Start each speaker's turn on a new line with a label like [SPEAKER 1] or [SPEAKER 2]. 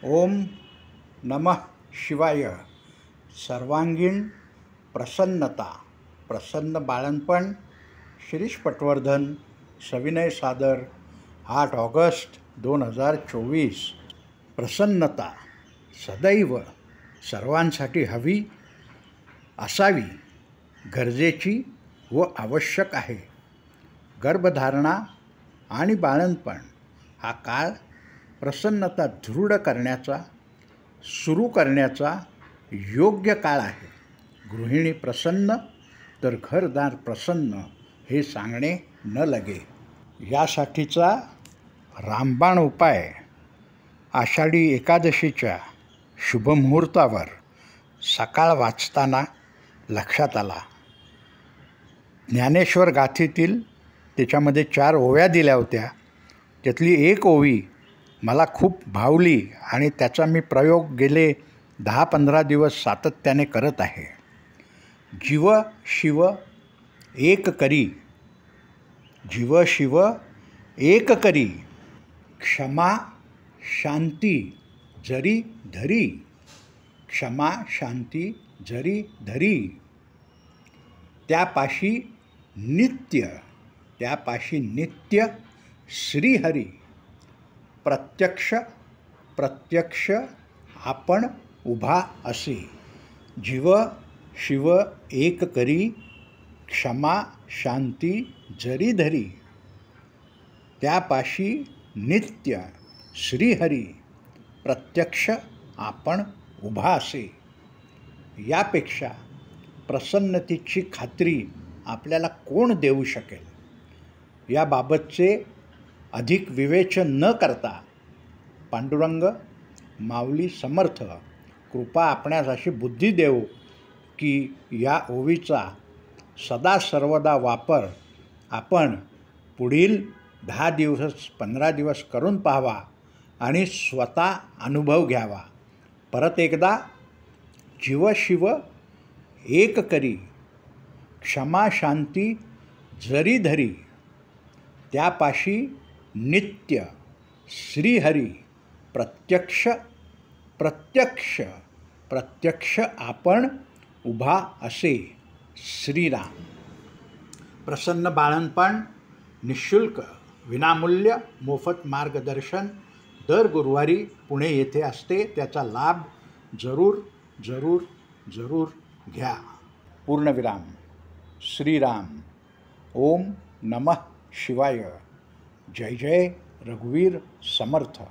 [SPEAKER 1] ओम नमः शिवाय. सर्वांगीण प्रसन्नता, प्रसन्न बाळंतपण. शिरीष पटवर्धन. सविनय सादर 8 ऑगस्ट 2024. प्रसन्नता सदैव सर्वांसाठी हवी, असावी, गरजेची व आवश्यक आहे. गर्भधारणा आणि बाळंतपण हा काळ प्रसन्नता दृढ करण्याचा, सुरू करण्याचा योग्य काळ आहे. गृहिणी प्रसन्न तर घरदार प्रसन्न हे सांगणे न लगे. यासाठीचा रामबाण उपाय आषाढी एकादशीच्या शुभमुहूर्तावर सकाळ वाचताना लक्षात आला. ज्ञानेश्वर गाथेतील त्याच्यामध्ये 4 ओव्या दिल्या होत्या. त्यातली एक ओवी मला खूप भावली आणि त्याचा मी प्रयोग गेले 10-15 दिवस सातत्याने करत आहे. जीव शिव एक करी, जीव शिव एक करी, क्षमा शांती जरी धरी, क्षमा शांती जरी धरी. त्यापाशी नित्य, त्यापाशी नित्य श्रीहरी. प्रत्यक्ष प्रत्यक्ष आपण उभा असे. जीव शिव एक करी, क्षमा शांती जरी धरी. त्यापाशी नित्य श्रीहरी. प्रत्यक्ष आपण उभा असे. यापेक्षा प्रसन्नतेची खात्री आपल्याला कोण देऊ शकेल? याबाबतचे अधिक विवेचन न करता पांडुरंग माऊली समर्थ कृपा आपणास अशी बुद्धी देव की या ओवीचा सदा सर्वदा वापर आपण पुढील 10 दिवस 15 दिवस करून पाहावा आणि स्वतः अनुभव घ्यावा. परत एकदा, जीव शिव एक करी, क्षमा शांती जरी धरी. त्यापाशी नित्य श्रीहरी. प्रत्यक्ष प्रत्यक्ष प्रत्यक्ष आपण उभा असे. श्रीराम. प्रसन्न बाळंतपण निःशुल्क विनामूल्य मोफत मार्गदर्शन दर गुरुवारी पुणे येथे असते. त्याचा लाभ जरूर जरूर जरूर घ्या. पूर्णविराम. श्रीराम. ओम नमः शिवाय. जय जय रघुवीर समर्थ.